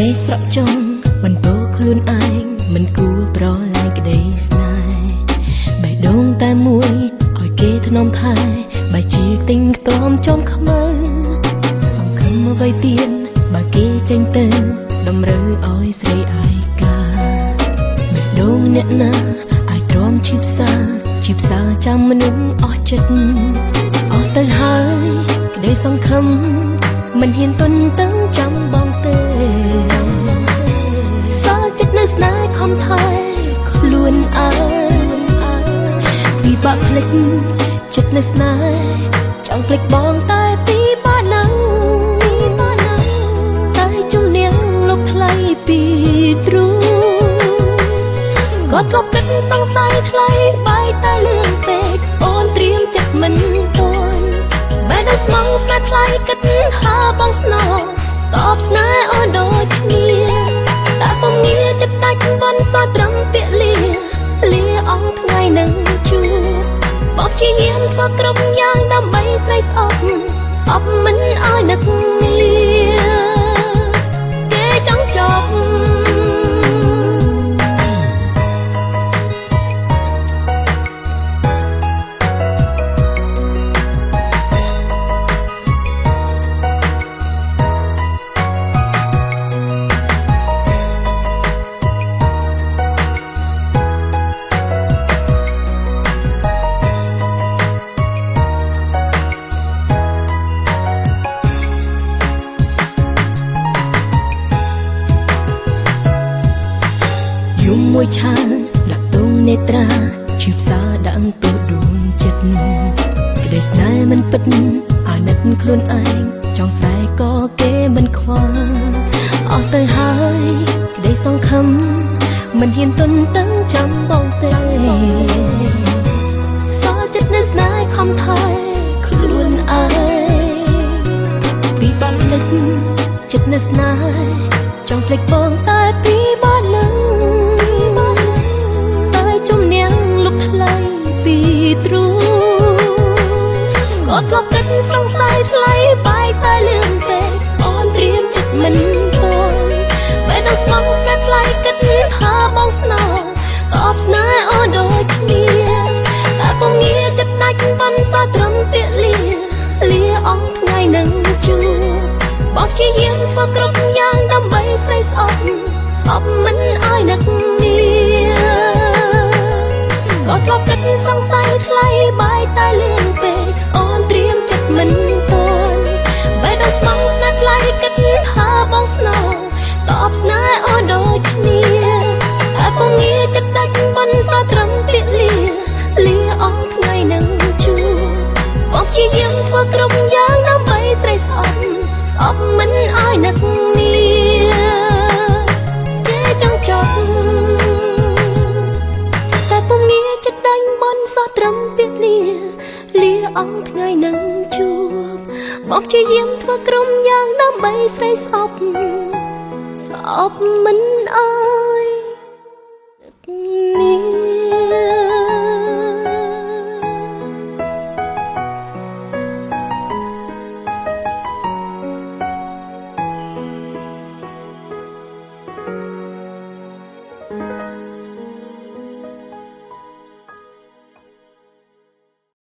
មេស្រក់ចង់បន្ទោខ្លួនឯងមិនគួរប្រឡែងក្តីស្នេហ៍បេះដូងតែមួយឲ្យគេធ្នមថែបែរជាទិញខ្ទមចំខ្មៅសង្ឃឹមអ្វីទៀតបើគេចេញទៅតម្រូវឲ្យស្រីឯកាបេះដូងអ្នកណាអាចទ្រាំជីផ្សាចាំមនុស្សអស់ចិត្តអស់ទៅហើយក្តីសង្ឃឹមមិនហ៊ានទន់តឹងចាំបងទេសល់ចិត្តនៅស្នេហ៍ខំថែខ្លួនឯងពីបាក់ភ្លេចចិត្តនៅស្នេហ៍ចង់ភ្លេចបងតែពីបាក់នឹងតែជំនាញលុបថ្លៃពីទ្រូងក៏ធ្លាប់គិតសង្ស័យថ្លៃបាយតែលឿនពេកអូនត្រៀមចិត្តមិនទាន់បែរដល់ស្មងស្នេហ៍ថ្លៃគិតថាបងស្នើតបស្នេហ៍អូនដូចគ្នាតែពុំងារចិត្តដាច់បានសត្រឹមពាក្យលាអង្គថ្ងៃនឹងជួបបជាយាមធ្វើគ្រប់យ៉ាងដើម្បីស្រីស្អប់មិនឲ្យនឹកងារគេចង់ចប់មួយឆាដាក់ទងនេត្រាជាផ្សារដាក់ទូដួងចិត្តក្តីស្នេហ៍មិនពិតអាណិតខ្លួនឯងចង់ស្រែក៏គេមិនខ្វល់អស់ទៅហើយក្តីសង្ឃឹមមិនហ៊ានទន់តឹងចាំបងទេសល់ចិត្តនៅស្នេហ៍ខំថែខ្លួនឯងពីបាក់ភ្លេចចិត្តនៅស្នេហ៍ចង់ភ្លេចបងតែពីបាក់នឹងទ្រូងក៏ធ្លាប់គិតសង្ស័យថ្លៃបាយតែលឿនពេកអូនត្រៀមចិត្តមិនទាន់បែរដល់ស្មងស្នេហ៍ថ្លៃគិតថាបងស្នើតបស្នេហ៍អូនដូចគ្នាតែពុំងារចិត្តដាច់បានសត្រឹមពាក្យលាអង្គថ្ងៃនឹងជួបបជាយាមធ្វើគ្រប់យ៉ាងដើម្បីស្រីស្អប់មិនឲ្យនឹកងារក៏ធ្លាប់គិតសង្ស័យថ្លៃបាយតែលឿនពេកអូនត្រៀមចិត្តមិនទាន់បែរដល់ស្មងស្នេហ៍ថ្លៃគិតថាបងស្នើតបស្នេហ៍អូនដូចគ្នាតែពុំងារចិត្តដាច់បានសត្រឹមពាក្យលាអង្គថ្ងៃនឹងជួបបជាយាមធ្វើគ្រប់យ៉ាងដើម្បីស្រីស្អប់មិនឲ្យនឹកងារគេចង់ចប់ត្រឹមពាក្យលាអង្គថ្ងៃនឹងជួបបជាយាមធ្វើក្រុមយ៉ាងដើម្បីស្រីស្អប់មិនអើ